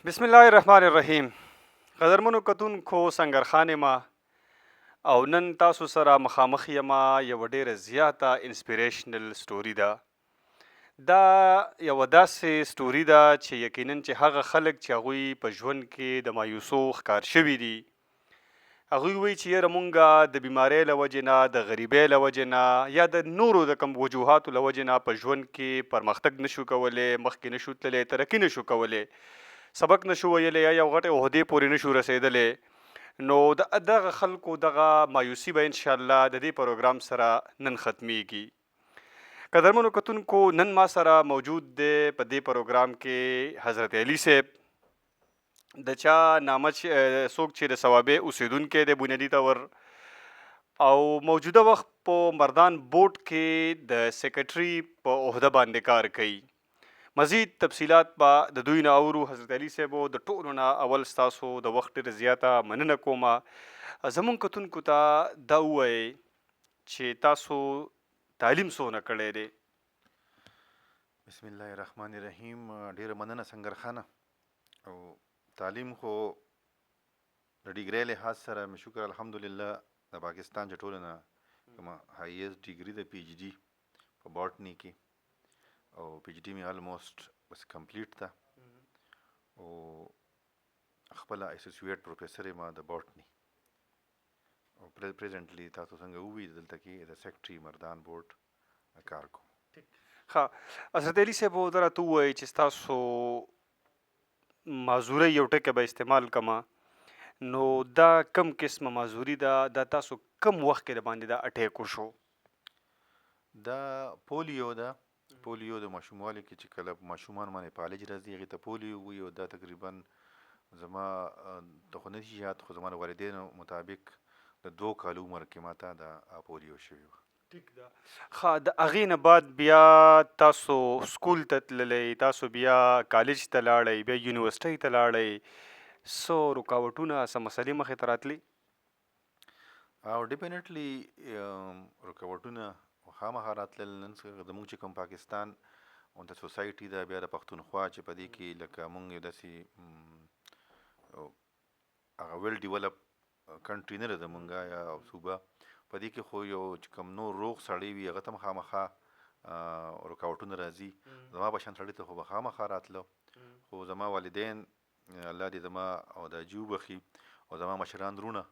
بسم الله الرحمن الرحیم. قدرمنو کتونکو سنگرخان ما او نن تاسو سره مخامخ یما یو ډیره زیاته انسپیریشنل سټوری ده. دا یو داسې سټوری ده چې یقینا چې هغه خلک چې هغوی په ژوند کې د مایوسو ښکار شوي دي، هغوی وایي چې یاره مونږه د بیمارۍ له وجې نه، د غریبۍ له وجې نه، یا د نورو د کم وجوهاتو له وجې نه په ژوند کې پرمختګ نشو کولی، مخکې نشو تللی، ترقي نشو کولی، سبق نشو ویلی، یا یو غټې عهدې پورې نشو رسېدلی. نو د دغه خلکو دغه مایوسي به انشاءالله د دې پروګرام سره نن ختمیږي. قدرمنو کتونکو، نن ما سره موجود دی په دې پروګرام کې حضرت علي صاحب، د چا نامه څوک چې د صوابۍ اوسیدونکی دی بنیادي طور، او موجوده وخت په مردان بورډ کې د سیکرټري په عهده باندې کار کوي. مزید تفصیلات به د دوی نه اورو. حضرت علي صاحبو، د ټولو نه اول ستاسو د وخت ډېره زیاته مننه کومه. زمونږ کتونکو ته دا ووایئ چې تاسو تعلیم څونه کړی دی؟ بسم الله الرحمن الرحیم. ډیره مننه سنگرخانه. او تعلیم خو د ډیګرۍ لحاظ سره مې شکر الحمدلله د پاکستان چې ټولو نه کومه هایست ډیګري د پی ایچ ډي په باټني کې، او پی ایچ ډي مې الموسټ بس کمپلیټ ده، او خپله اسوسییټ پروفیسر یم د باټني، او پریزنټلی تاسو څنګه ووایي دلته کې د سیکرټري مردان بورډ کار کوم. ښه، حضرت علي صاحب دا راته ووایئ چې ستاسو معذورۍ یو ټکی به استعمال کړمه، نو دا کم قسمه معذوري ده؟ دا تاسو کم وخت کې د باندې دا اټیک وشو؟ دا پولیو ده. پولیو د ماشوموالي کې چې کله ماشومان باندې فالج راځي هغې ته پولیو وایي، او دا تقریبا زما ته خو نه شي یاد، خو زما د والدینو مطابق د 2 کالو عمر کې ماته دا پولیو شوي وه. ټیک ده. ښه، د هغې نه بعد بیا تاسو سکول ته تللی، تاسو بیا کالج ته لاړئ، بیا یونیورسټۍ ته لاړئ، څه رکاوټونه، څه مسلې مخې ته راتلې؟ او ډیفینټلی رکاوټونه خامخا راتلل. نن زموږ چې کوم پاکستان د سوسایټي ده، بیا د پښتونخوا چې په دې کې لکه موږ یو داسې هغه ویل ډیولپ کنټري نه ده زمونږ یا صوبه، په دې کې خو یو چې کوم نور روغ سړی وي هغه ته هم خامخا رکاوټونه راځي. زما په شان سړي ته خو به خامخا راتله، خو زما والدین الله دې زما او د جیو بخي، او زما مشران درونه،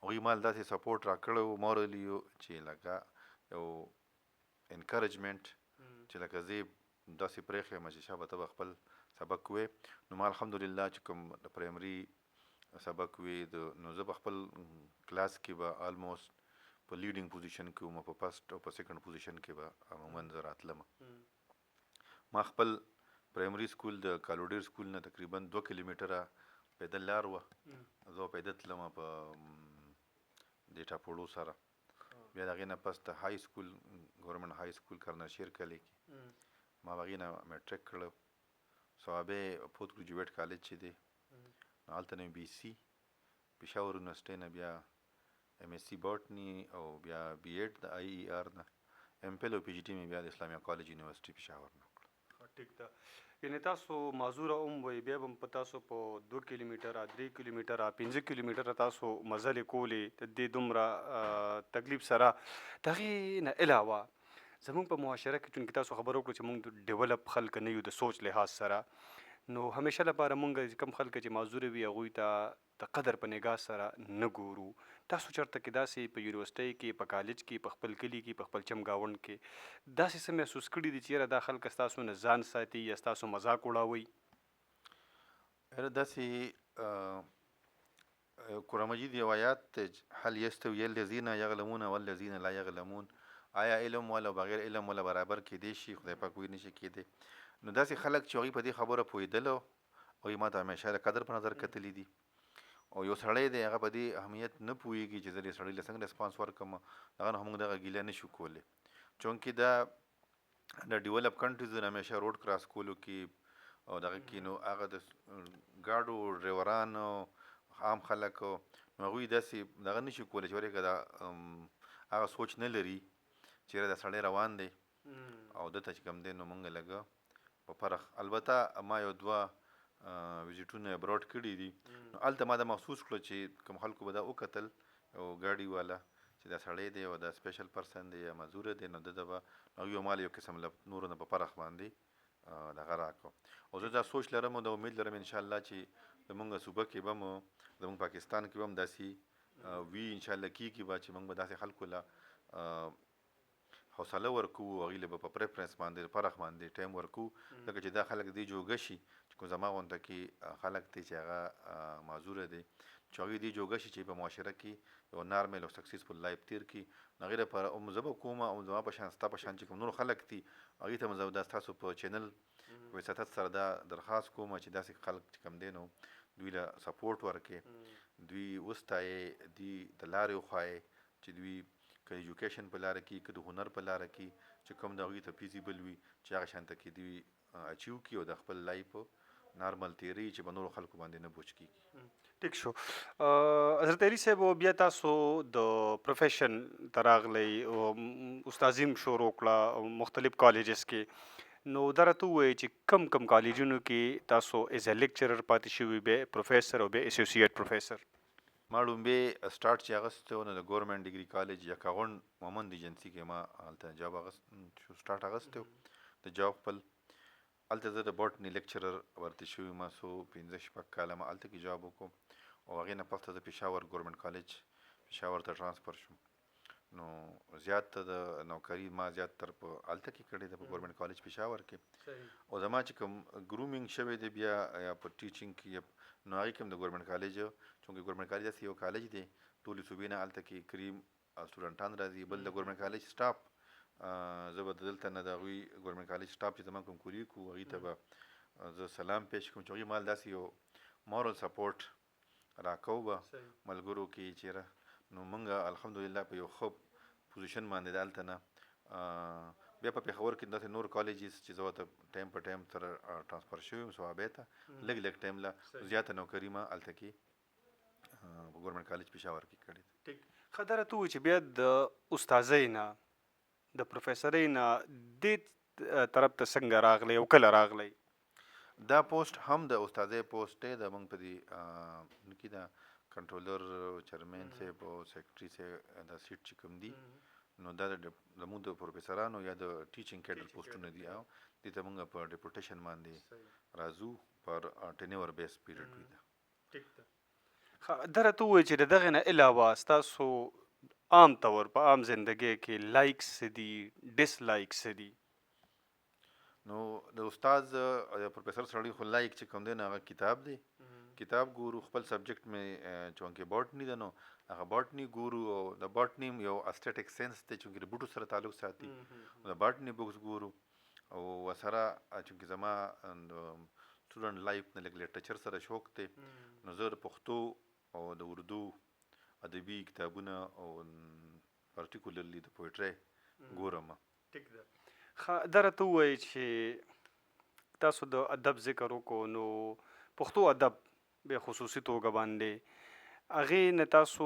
هغوی مال داسې سپورټ راکړی مورلی چې لکه یو انکرجمنټ چې لکه زه داسې پرېښی یم چې شابه ته به خپل سبق وې. نو ما الحمدلله چې کوم د پرایمري سبق وې، نو زه په خپل کلاس کې به الموسټ په لیډینګ پوزیشن کې وم، په فرسټ او په سیکنډ پوزیشن کې به عموما زه راتلم. ما خپل پرایمري سکول د کالوډیر سکول نه تقریبا 2 کیلومیټره پیدل لار وه، زه پیدل تلم په دې ټاپوړو سره. بیا د هغې نه پس د های سکول ګورنمنټ های سکول کرنشیر کلی کې ما هغې نه میټرک کړی. صوابۍ پوسټ ګریجویټ کالج چې دی، نو هلته نه مې بي سي پېښور یونیورسټۍ نه بیا ایم ایس سی باټني، او بیا بي ایډ د آی ای آر نه، ایم فل او پی جي ټي مې بیا د اسلامیه کالج یونیورسټي پېښور نه وکړه. ټیک ده. یعنې تاسو معذوره هم وئ، بیا به په تاسو په 2 کیلومیټره، 3 کیلومیټره، 5 کیلومیټره تاسو مزلې کولې د دې دومره تکلیف سره. د هغې نه علاوه زمونږ په معاشره کې چونکې تاسو خبره وکړو چې مونږ ډیولپ خلک نه یو د سوچ لحاظ سره، نو همیشه لپاره مونږ کم خلک چې معذوره وي هغوی ته د قدر په نگاه سره نه ګورو. تاسو چېرته کې داسې په یونیورسټۍ کې، په کالج کې، په خپل کلي کې، په خپل چمګاونډ کې داسې څه محسوس کړي دي چې یاره دا خلک ستاسو نه ځان ساتي یا ستاسو مذاق وړاوئ؟ یاره داسې قرآن مجید یو آیات دی، هل یستوی الذین یعلمون والذین لا یعلمون، آیا علم والا او بغیر علم والا برابر کیدی شي؟ خدای پاک وایي نشي کیدی. نو داسې خلک چې هغوی په دې خبره پوهېدله، هغوی ما ته همیشه د قدر په نظر کتلي دي. او یو سړی دی هغه په دې اهمیت نه پوهېږي چې زه دې سړي له څنګه ریسپانس ورکړم، هغه نه موږ دغه ګیله نشو کولی، چونکې دا د ډیولپ کنټریز نه همیشه روډ کراس کولو کې او دغه کې، نو هغه د ګاډو ډریورانو عام خلکو، نو هغوی داسې دغه نشي کولی چې ورېږه دا هغه سوچ نه لري چې یاره دا سړی روان دی او دته چې کوم دی نو موږ لږه په فرق. البته ما یو 2 ویزیټونه ابراډ کړي دي. نو هلته ما دا محسوس کړه چې کوم خلکو به دا وکتل او ګاډي والا چې دا سړی دی او دا سپیشل پرسن دی یا مزوره دی نو ده به هغوی مال یو قسم له نورو نه په فرق باندې دغه راکړو. او زه دا سوچ لرم او دا امید لرم انشاءالله چې زمونږ صوبه کې به مو زمونږ پاکستان کې به هم داسې وي انشاءالله کېږي به چې موږ به داسې خلکو له حوصله ورکو هغوی له به په پریفرنس باندې فرق باندې ټایم ورکو ځکه چې دا خلک دې جوګه شي چې کوم زما غونته کې خلک دی چې هغه معذوره دی چې هغوی دې جوګه شي چې په معاشره کې یو نارمل او سکسیسفل لایف تیر کړي. نو هغې لپاره زه به کوم او زما په شان ستا په شان چې کوم نور خلک دي هغوی ته به دا ستاسو په چینل په وساطت سره دا درخواست کوم چې داسې خلک چې کوم دی نو دوی له سپورټ ورکړي، دوی وستایې، دوی د لارې وښایې چې دوی که ایجوکیشن په لاره کې که د هنر په لاره کې چې کوم د هغوی ته فیزیبل وي چې هغه شانته کې دوی اچیو کړي او د خپل لایف نارمل تیری چې په نورو خلکو باندې نه بوج کېږي. ټیک شو. حضرت علي صاحب بیا تاسو د پروفیشن ته راغلی استاذي م شروع کړه مختلف کالجز کې، نو دا راته ووایئ چې کم کم کالجونو کې تاسو ایز ا لیکچرر پاتې شوي بیا پروفیسر او بیا اسوسییټ پروفیسر؟ ما لومبې سټارټ چې اغستی و نو د ګورنمنټ ډګري کالج یکاغوند مومند ایجنسي کې ما هلته جاب سټارټ اغستی و د جاب خپل. هلته زه د بوټني لیکچرر ورته شوي ما څو 15-16 کاله ما هلته کې جاب وکړو او هغې نه پس ته زه پېښور ګورنمنټ کالج پېښور ته ټرانسفر شوم. نو زیات ته د نوکري ما زیاتتر په هلته کې کړې ده په ګورنمنټ کالج پېښور کې. او زما چې کوم ګرومینګ شوی دی بیا یا په ټیچینګ کې نو هغې کې هم د ګورنمنټ کالج چونکې ګورنمنټ کالج داسې یو کالج دی ټولې صوبې نه هلته کې کریم سټوډنټان راځي. بل د ګورنمنټ کالج سټاف زه به دلته نه د هغوی ګورنمنټ کالج سټاف چې زما کوم کولیګ وو هغوی ته به زه سلام پیش کوم چې هغوی مال داسې یو مورل سپورټ راکوو به ملګرو کې چېرې نو موږ الحمدلله په یو ښه پوزیشن باندې د هلته نه بیا په پېښور کې داسې نور کالجز چې زه ورته ټایم په ټایم سره ټرانسفر شوی یم صوابۍ ته لږ لږ ټایم له زیاته نوکري ما هلته کې په ګورنمنټ کالج پېښور کې کړې ده. ټیک. ښه دا راته ووایئ چې بیا د استاذۍ نه د پروفیسرۍ نه دې طرف ته څنګه راغلی او کله راغلی؟ دا پوسټ هم د استاذۍ پوسټ دی د موږ په دې کې د کنټرولر چیرمین صاحب او سیکرټري صاحب دا سیټ چې کوم دي نو دا زموږ د پروفیسرانو یا د ټیچینګ کیډر پوسټونه دي او دې ته موږ په ډیپوټیشن باندې راځو پر ټینور بیس پیریډ وي ده. ټیک ده. ښه دا راته ووایئ چې د دغې نه علاوه ستاسو عام طور په عام زندګۍ کې لایکس څه دي ډس لایکس څه دي؟ نو د استاد پروفیسر سړی خو لایک چې کوم دی نو هغه کتاب دی، کتاب ګورو. خپل سبجیکټ مې چونکې باټني ده نو هغه باټني ګورو او د باټني یو اسټیټیک سینس دی چونکې د بوټو سره تعلق ساتي د باټني بکس ګورو او ورسره چونکې زما سټوډنټ لایف نه لږ لټرچر سره شوق دی نو زه د پښتو او د اردو ادبي کتابونه او پرټیکولرلی د پویټرۍ ګورم. ټیک ده. ښه دا راته ووایئ چې تاسو د ادب ذکر وکړو نو پښتو ادب بیا خصوصي توګه باندې هغې نه تاسو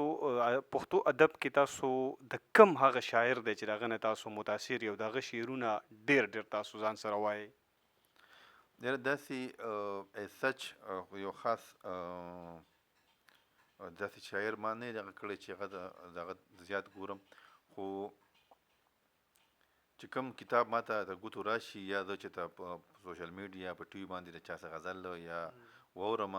پښتو ادب کې تاسو د کم هغه شاعر دی چې د هغه نه تاسو متاثر یو د هغه شعرونه ډېر تاسو ځان سره وایئ؟ داسې ایز سچ یو خاص داسې شاعر ما نه دغه کړی چې هغه د هغه زیات ګورم، خو چې کوم کتاب ما ته د ګوتو راشي یا زه چې ته په سوشل میډیا په ټي وي باندې د چا څه غزل یا واورم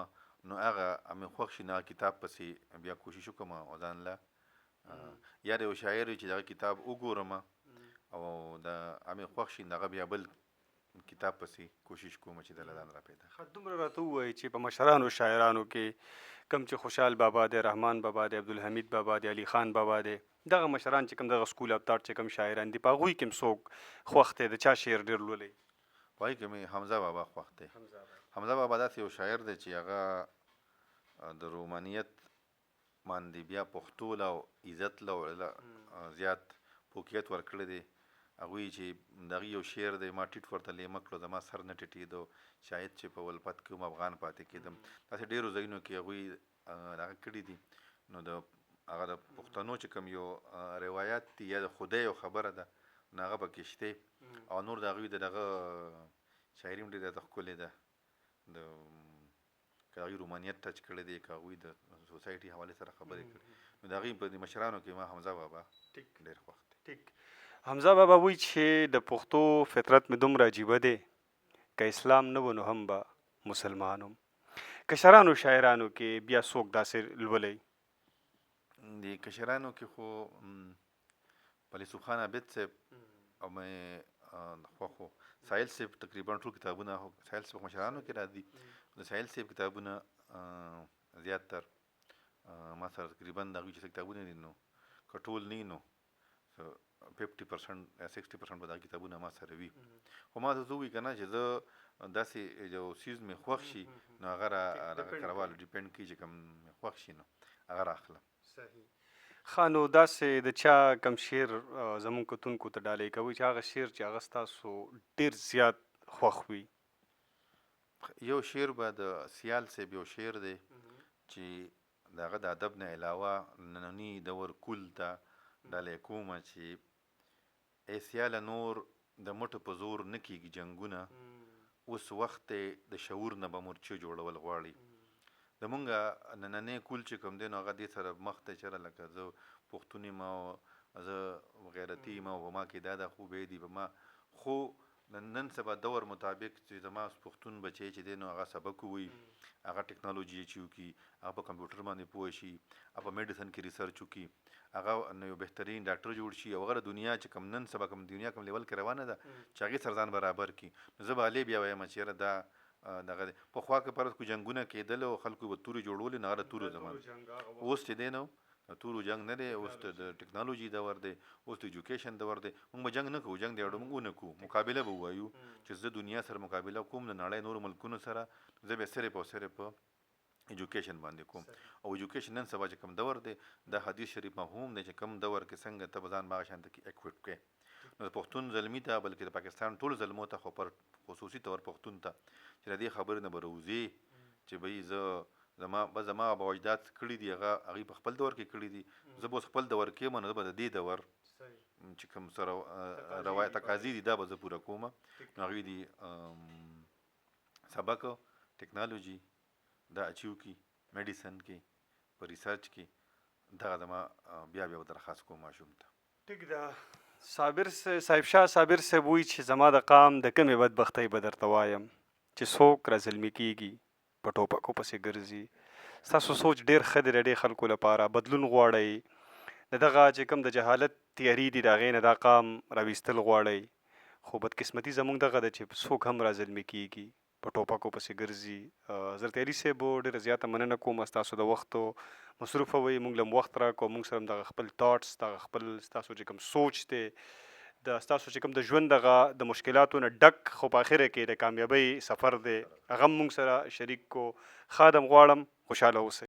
نو هغه مې خوښ شي نو هغه کتاب پسې بیا کوشش وکړم او ځان له یا د یو شاعر چې دغه کتاب وګورم او د مې خوښ شي هغه بیا بل کتاب پسې کوشش کوم چې د ځان را پیدا. ښه دومره راته ووایئ چې په مشرانو شاعرانو کې کوم چې خوشحال بابا دی، رحمان بابا دی، عبدالحمید بابا دی، علي خان بابا دی، دغه مشران چې کوم دغه سکول ابتاړ چې کوم شاعران دي په هغوی کې هم څوک خوښ دی د چا شعر ډېر لولئ؟ په هغوی کې مې حمزه بابا خوښ دی. حمزه بابا داسې یو شاعر دی چې هغه د رومانیت باندې بیا پښتو له عزت له زیات فوقیت ورکړی دی. هغوی چې د هغې یو شعر دی ما ټیټ ورته لیمه کړو زما سر نه ټیټېدو شاید چې په ولپت کې هم افغان پاتې کېدم. داسې ډېرو ځایونو کې هغوی هغه کړي دي. نو د هغه د پښتنو چې کوم یو روایات دي یا د خدای یو خبره ده نو هغه پکې شته او نور د هغوی د دغه شاعري هم ډېره ښکلې ده. د که هغوی رومانیت ټچ کړی دی، که هغوی د سوسایټي حوالې سره خبرې کړي، نو د هغوی په مشرانو کې ما حمزه بابا ډېر خوښ دی. ټیک. حمزه بابا وایي چې د پښتو فطرت مې دومره عجیبه دی، که اسلام نه و نو هم به مسلمان وم. کشرانو شاعرانو کې بیا څوک داسې لولئ؟ د کشرانو کې خو پلیسو خان عابد صاحب او مې خوښ و. ساحل صاحب تقریبا ټول کتابونه ساحل صاحب مشرانو کې راځي. د ساحل صاحب کتابونه زیات تر ما سره تقریبا د هغوی چې کتابونه دي نو که ټول نه نو 50% یا 60% به دا کتابونه ما سره وي. خو ما ته زه ووایي که نه چې زه داسې یو څیز مې خوښ شي نو هغه راکروالو ډیپینډ کوي چې کوم مې خوښ شي نو هغه راخلم. صحیح. ښه، نو داسې د چا کم شعر زموږ کتونکو ته ډالۍ کوئ چې هغه شعر چې هغه ستاسو ډېر زیات خوښ وي؟ یو شعر به د سیال صاحب یو شعر دی چې د هغه د ادب نه علاوه ننني دور کل ته ډالۍ کومه چې ای سیاله نور د مټو په زور نه کېږي جنګونه، اوس وخت دی د شعور نه به مورچې جوړول غواړي. زمونږ نننی کول چې کوم دی نو هغه دې سره مخ دی چېرې لکه زه پښتون یم او زه غیرتي یم او په ما کې دا خوبۍ دي په ما، خو نن سبا دور مطابق چې زما پښتون بچی چې دی نو هغه سبق ووایي، هغه ټکنالوجي چې وکړي، هغه په کمپیوټر باندې پوه شي، هغه په میډیسن کې ریسرچ وکړي، هغه نو یو بهترین ډاکټر جوړ شي او هغه دنیا چې کوم نن سبا کوم دنیا کوم لیول کې روانه ده چې هغې سره ځان برابر کړي. نو زه به هلې بیا وایم چې یاره دا دغه دی. پخوا که فرض کړو جنګونه کېدل او خلکو به تورې جوړولې نو هغه د تورو زمانه. اوس چې دی نو تورو جنګ نه دی، اوس د ټکنالوجي دور دی، اوس د ایجوکیشن دور دی. موږ به جنګ نه کوو، جنګ دی اړو موږ ونه کوو، مقابله به ووایو چې زه دنیا سره مقابله کوم د نړۍ نورو ملکونو سره، زه به صرف او صرف په ایجوکیشن باندې کوم. او ایجوکیشن نن سبا چې کوم دور دی دا حدیث شریف مفهوم دی چې کوم دور کې څنګه ته به ځان هغه شانته کې اکویپ کړې. نو د پښتون زلمي ته بلکې د پاکستان ټول زلمو ته خو پر خصوصي طور پښتون ته چې د دې خبرې نه به روزي چې بهی زه زما به اجداد کړي دي هغې په خپل دور کې کړي دي، زه به اوس خپل دور کې یم نو زه به د دې دور چې کوم سره روایت تقاضي دي دا به زه پوره کوم. نو هغوی دي سبق ټکنالوجي دا اچیو کړي، میډیسن کې په ریسرچ کې، دغه زما بیا درخواست کوم ماشوم ته. ټیک ده. صاحب شاه صابر صاحب وایي چې زما د قام د کمې بدبختۍ به درته وایم چې څوک را زلمي کېږي په ټوپکو پسې ګرځي. ستاسو سوچ ډېر ښه دی د ډېر خلکو لپاره، بدلون غواړئ، د دغه چې کوم د جهالت تیاري دي د هغې نه دا قام راویستل غواړئ، خو بدقسمتي زموږ دغه ده چې څوک هم را زلمي کېږي په ټوپکو پسې ګرځي. حضرت علي صاحب ډېره زیاته مننه کوم ستاسو د وختو مصروفه وئ، موږ له هم وخت راکړو، موږ سره هم دغه خپل تاټس دغه خپل ستاسو چې کوم سوچ دی د ستاسو چې کوم د ژوند دغه د مشکلاتو نه ډک خو په اخره کې د کامیابۍ سفر دی هغه هم موږ سره شریک کو. ښه ادم غواړم خوشحاله اوسئ.